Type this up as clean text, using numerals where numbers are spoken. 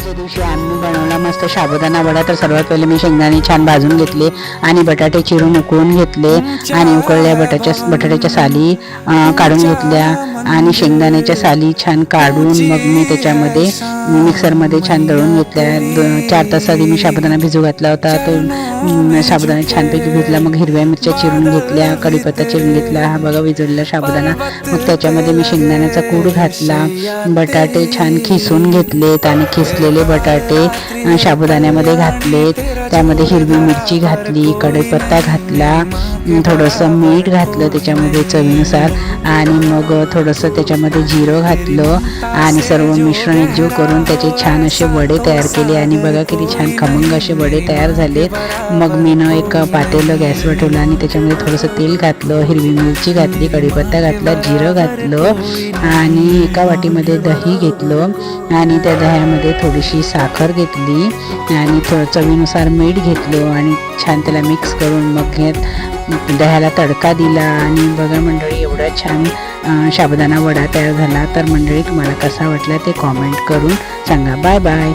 आजच्या दिवशी आम्ही बनवला मस्त साबुदाणा वडा. तर सर्वात पहिले मी शेंगदाणे छान भाजून घेतले आणि बटाटे चिरून उकळून घेतले आणि उकळल्या बटाट्याच्या साली काढून घेतल्या आणि शेंगदाण्याच्या साली छान काढून मग मी त्याच्यामध्ये मिक्सरमध्ये छान दळून घेतल्या. 4 तास आधी मी साबुदाणा भिजू घातला होता. तो साबुदाणा छानपैकी भिजला. मग हिरव्या मिरच्या चिरून घेतल्या, कढीपत्ता चिरून घेतला. हा बघा भिजवलेला साबुदाणा. मग त्याच्यामध्ये मी शेंगदाण्याचा कूट घातला, बटाटे छान खिसून घेतलेत आणि खिसलेले बटाटे साबुदाण्यामध्ये घातलेत. त्यामध्ये हिरवी मिरची घातली, कढीपत्ता घातला, थोडंसं मीठ घातलं त्याच्यामध्ये चवीनुसार आणि मग थोडंसं त्याच्यामध्ये जिरं घातलं आणि सर्व मिश्रण एकजीव करून त्याचे छान असे वडे तयार केले. आणि बघा किती छान खमंग असे वडे तयार झालेत. मग मी एक पातेलं गॅसवर ठेवलं आणि त्याच्यामध्ये थोडंसं तेल घातलं, हिरवी मिरची घातली, कढीपत्ता घातला, जिरं घातलं आणि एका वाटीमध्ये दही घेतलं आणि त्या दह्यामध्ये थोडीशी साखर घेतली आणि चवीनुसार मीठ घेतलं आणि छान त्याला मिक्स करून मग दह्याला तडका दिला. आणि बघा मंडळी, एवढा छान साबुदाणा वडा तयार झाला. तर मंडळी, तुम्हाला कसा वाटला ते कॉमेंट करून सांगा. Bye bye.